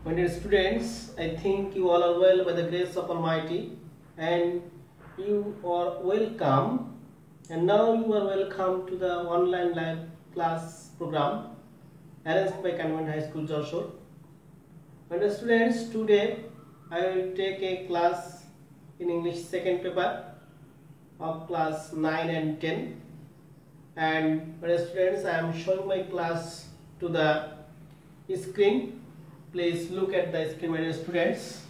My dear students, I think you all are well by the grace of Almighty, and you are welcome. And now you are welcome to the online live class program arranged by Cantonment High School, Jashore. My dear students, today I will take a class in English second paper of class 9 and 10. And my dear students, I am showing my class to the screen. Please look at the screen, my dear students.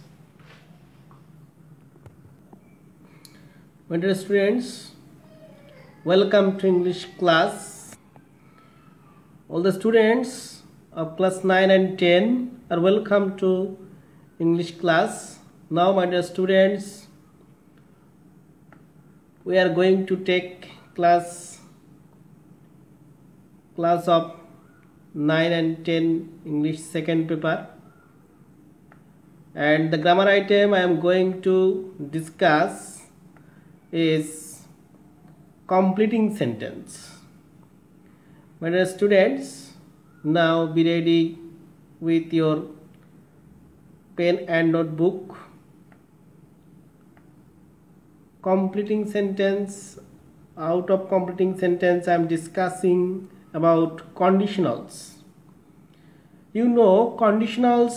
My dear students, welcome to English class. All the students of class 9 and 10 are welcome to English class. Now, my dear students, we are going to take class of 9 and 10 English second paper, and the grammar item I am going to discuss is completing sentence. My dear students, now be ready with your pen and notebook. Completing sentence. Out of completing sentence I am discussing about conditionals. You know, conditionals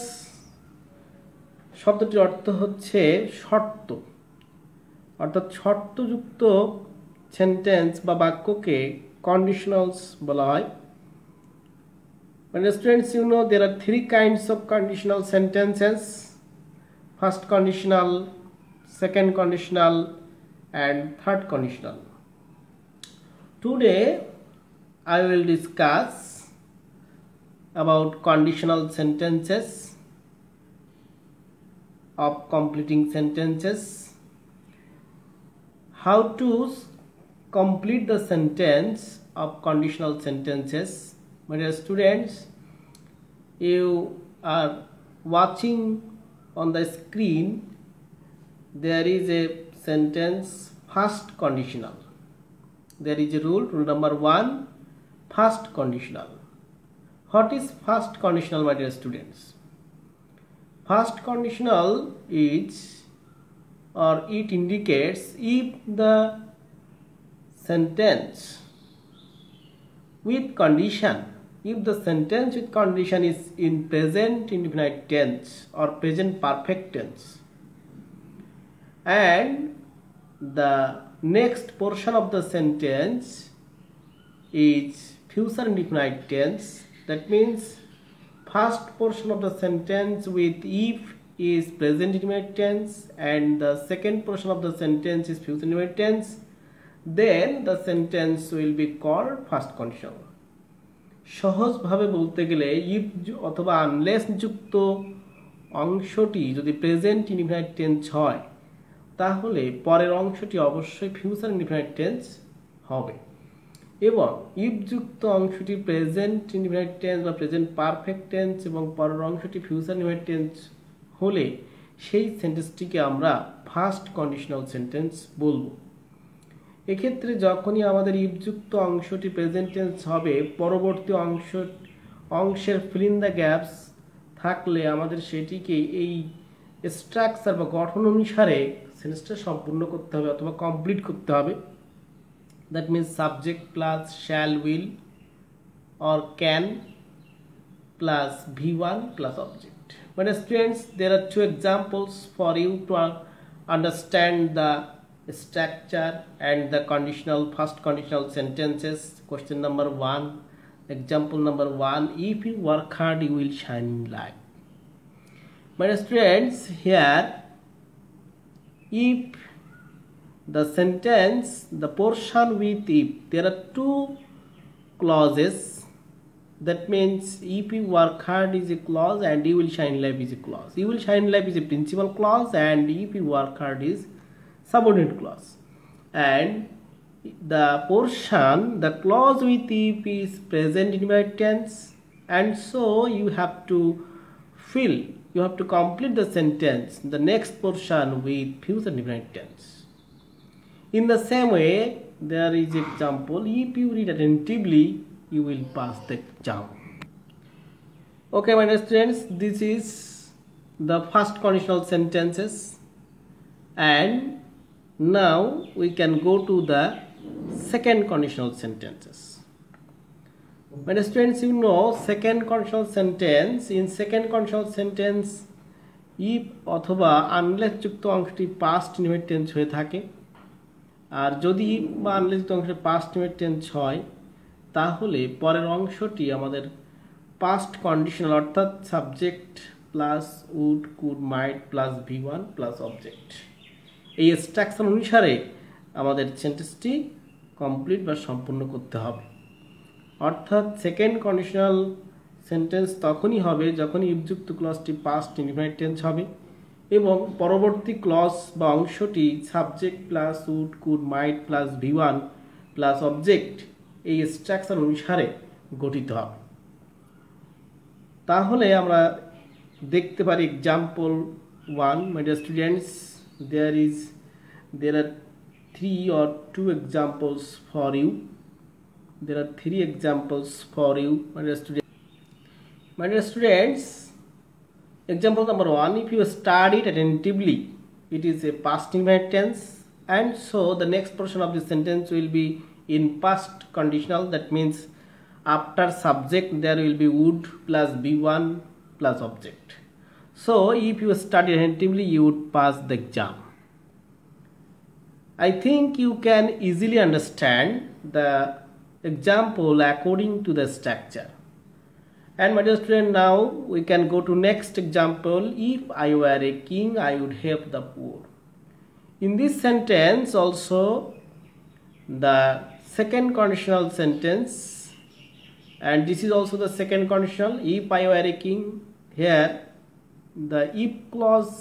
শব্দটির অর্থ হচ্ছে শর্ত, অর্থাৎ শর্তযুক্ত sentence বা বাক্যকে conditionals বলা হয়. But students, you know there are three kinds of conditional sentences: first conditional, second conditional, and third conditional. Today I will discuss about conditional sentences of completing sentences, how to complete the sentence of conditional sentences. My dear students, you are watching on the screen, there is a sentence first conditional. There is a rule number 1, first conditional. What is first conditional, my dear students? First conditional is, or it indicates, if the sentence with condition, if the sentence with condition is in present indefinite tense or present perfect tense, and the next portion of the sentence is future indefinite tense. That means first portion of the sentence with if is present indefinite tense and the second portion of the sentence is future indefinite tense, then the sentence will be called first conditional. সহজ ভাবে বলতে গেলে if অথবা unless যুক্ত অংশটি যদি present indefinite tense হয়, তাহলে পরের অংশটি অবশ্যই ফিউচার ইনডিফিনাইট টেন্স হবে, এবং if যুক্ত অংশটি প্রেজেন্ট ইনডিফিনাইট টেন্স বা প্রেজেন্ট পারফেক্ট টেন্স এবং পরের অংশটি ফিউচার ইনডিফিনাইট টেন্স হলে সেই সেন্টেন্সটিকে আমরা ফার্স্ট কন্ডিশনাল সেন্টেন্স বলবো. এক্ষেত্রে যখনই আমাদের if যুক্ত অংশটি প্রেজেন্ট টেন্স হবে, পরবর্তী অংশের ফিল ইন দ্য গ্যাপস থাকলে আমাদের সেটিকে এই স্ট্রাকচার বা গঠন অনুসারে সেন্টেন্সটা সম্পূর্ণ করতে হবে অথবা কমপ্লিট করতে হবে. That means subject plus shall, will or can plus V1 plus object. But students, there are two examples for you to understand the structure and the conditional, first conditional sentences. Question number 1, example number 1, if you work hard you will shine in life. My students, here if the sentence, the portion with if, there are two clauses. That means if you work hard is a clause and you will shine in life is a clause. You will shine in life is a principal clause and if you work hard is subordinate clause. And the portion, the clause with if is present indefinite tense, and so you have to fill, you have to complete the sentence, the next portion with future indefinite tense. In the same way, there is example, if you read attentively, you will pass the exam. Okay, my dear students, this is the first conditional sentences, and now we can go to the second conditional sentences. My dear students, you know second conditional sentence. In second conditional sentence, if অথবা unless যুক্ত অংশটি past indefinite tense হয়ে থাকে, আর যদি if বা unless যুক্ত অংশটি past indefinite tense হয়, তাহলে পরের অংশটি আমাদের past conditional অর্থাৎ subject plus would, could, might plus V1 plus object, এই স্ট্রাকচার অনুসারে আমাদের সেন্টেন্সটি কমপ্লিট বা সম্পূর্ণ করতে হবে। অর্থাৎ সেকেন্ড কন্ডিশনাল সেন্টেন্স তখনই হবে যখন ইফ যুক্ত ক্লজটি পাস্ট ইনডিফিনিট টেন্স হবে এবং পরবর্তী ক্লজ বা অংশটি subject plus would, could, might plus V1 plus object, এই স্ট্রাকচার অনুসারে গঠিত হবে। তাহলে আমরা দেখতে পারি example 1, my dear students, there are 3 or 2 examples for you. There are 3 examples for you, my dear students. My dear students, example number 1, if you study it attentively, it is a past indefinite tense, and so the next portion of the sentence will be in past conditional. That means after subject there will be would plus V1 plus object. So if you study attentively, you would pass the exam. I think you can easily understand the example according to the structure. And my dear student, now we can go to next example. If I were a king, I would help the poor. In this sentence also, the second conditional sentence, and this is also the second conditional. If I were a king, here the if clause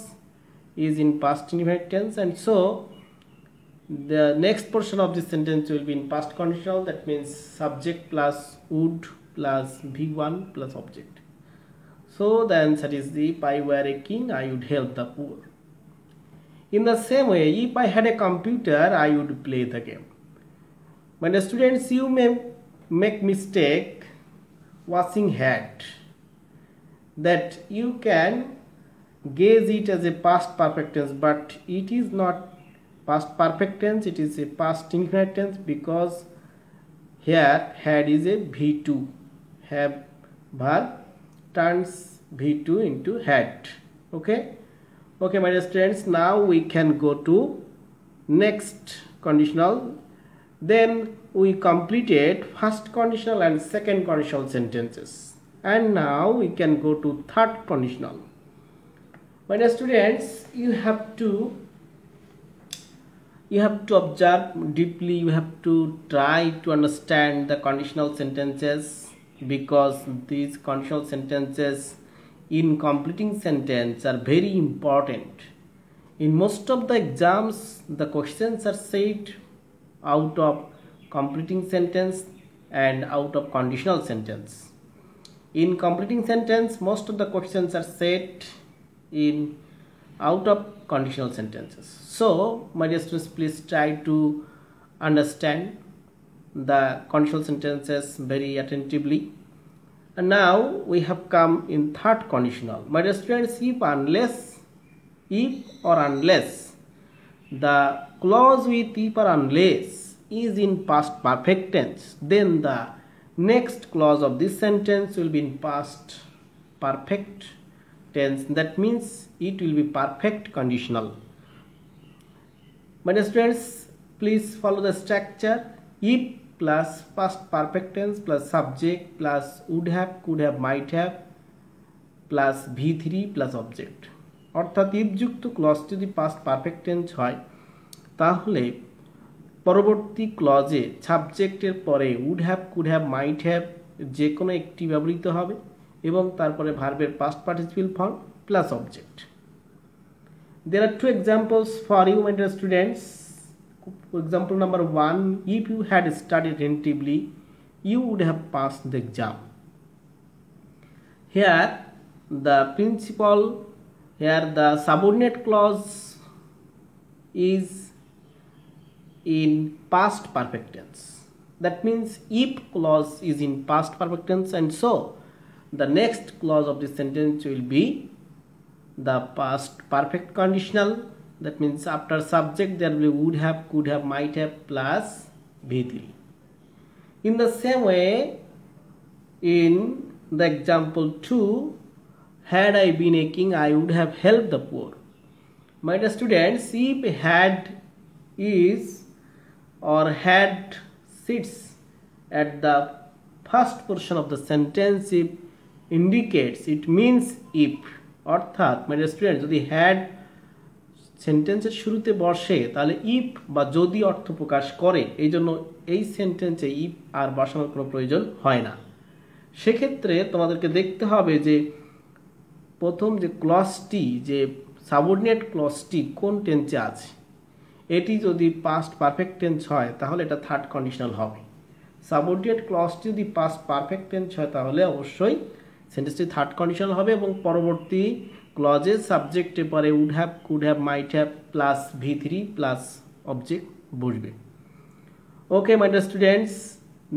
is in past indefinite tense, and so the next portion of this sentence will be in past conditional. That means subject plus would plus V1 plus object. So the answer is, if I were a king, I would help the poor. In the same way, if I had a computer, I would play the game. My dear students, you may make mistake washing hat, that you can gauge it as a past perfect tense, but it is not past perfect tense, it is a past indefinite tense, because here had is a V2, have verb turns V2 into had. Okay, my dear students, now we can go to next conditional. Then we completed first conditional and second conditional sentences, and now we can go to third conditional. My dear students, you have to observe deeply, you have to try to understand the conditional sentences, because these conditional sentences in completing sentence are very important. In most of the exams, the questions are set out of completing sentence and out of conditional sentence. In completing sentence, most of the questions are set in out of conditional sentences. So my dear students, please try to understand the conditional sentences very attentively. And now we have come in third conditional. My dear students, if or unless the clause with if or unless is in past perfect tense, then the next clause of this sentence will be in past perfect tense. That means it will be perfect conditional. My dear students, please follow the structure. If plus past perfect tense plus subject plus would have, could have, might have plus V3 plus object. অর্থাৎ if যুক্ত clause যদি past perfect tense হয়, তাহলে পরবর্তী ক্লজে সাবজেক্টের পরে would have, could have, might have যে কোনো একটি ব্যবহৃত হবে এবং তারপরে ভার্বের past participle form plus object. There are 2 examples for you, my dear students. Example number 1, if you had studied attentively, you would have passed the exam. Here the subordinate clause is in past perfect tense. That means if clause is in past perfect tense, and so the next clause of this sentence will be the past perfect conditional, that means after subject there will be would have, could have, might have plus V3. In the same way, in the example 2, had I been a king, I would have helped the poor. My dear students, if had is or had sits at the first portion of the sentence, if indicates, it means if. অর্থাৎ my dear students, যদি had সেন্টেন্সের শুরুতে বসে তাহলে if বা যদি অর্থ প্রকাশ করে, এই জন্য এই সেন্টেন্সে if আর বসানোর কোনো প্রয়োজন হয় না। সেক্ষেত্রে তোমাদেরকে দেখতে হবে যে প্রথম যে ক্লজটি, যে সাবঅর্ডিনেট ক্লজটি কোন টেন্সে আছে। এটি যদি পাস্ট পারফেক্ট টেন্স হয় তাহলে এটা থার্ড কন্ডিশনাল হবে। সাবঅর্ডিনেট ক্লজটি যদি পাস্ট পারফেক্ট টেন্স হয় তাহলে অবশ্যই সেন্টেন্সটি থার্ড কন্ডিশনাল হবে এবং পরবর্তী ক্লজের সাবজেক্টে পরে would have, could have, might have plus V3 plus object বসবে। Okay my dear students,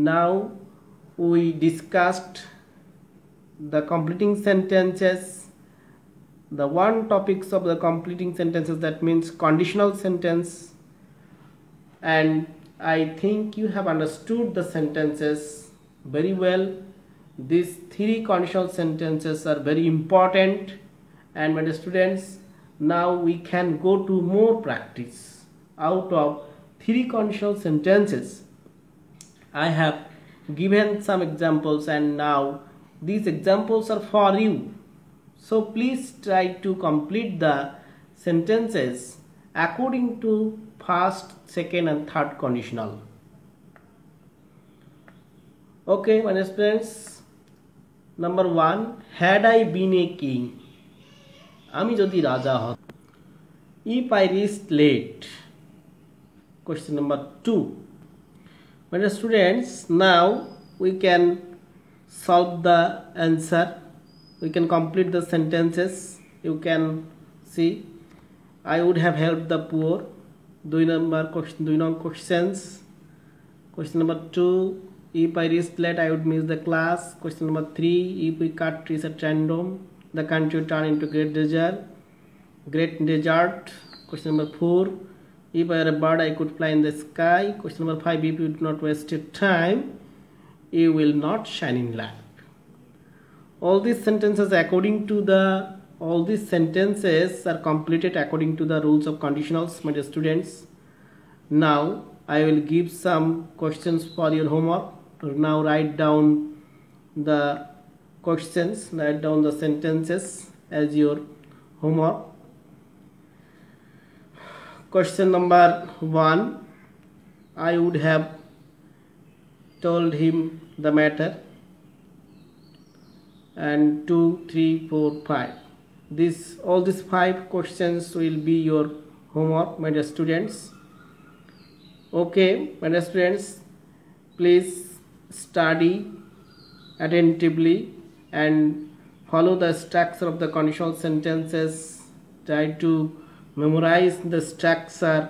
now we discussed the completing sentences, the one topics of the completing sentences, that means conditional sentence, and I think you have understood the sentences very well. These three conditional sentences are very important, and my dear students, now we can go to more practice. Out of three conditional sentences, I have given some examples, and now these examples are for you, so please try to complete the sentences according to first, second and third conditional. Okay my dear students, number 1, had I been a king, আমি যদি রাজা হতাম। if I reached late. Question number 2. My dear students, now we can solve the answer, we can complete the sentences. You can see, I would have helped the poor. 2 number questions. Question number 2, if I reached late I would miss the class. Question number 3, if we cut trees at random the country would turn into great desert. Question number 4, if I were a bird I could fly in the sky. Question number 5, if you do not waste your time you will not shine in life. All these sentences are completed according to the rules of conditionals, my dear students. Now I will give some questions for your homework. Now write down the questions, write down the sentences as your homework. Question number 1, I would have told him the matter, and 2, 3, 4, 5. All these 5 questions will be your homework, my dear students. Okay my dear students, please study attentively and follow the structure of the conditional sentences. Try to memorize the structure,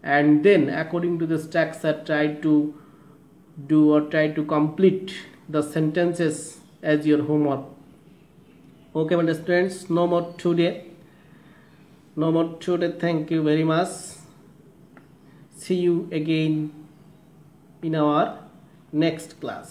and then according to the structure try to complete the sentences as your homework. Okay my dear students, no more today. Thank you very much. See you again in our next class.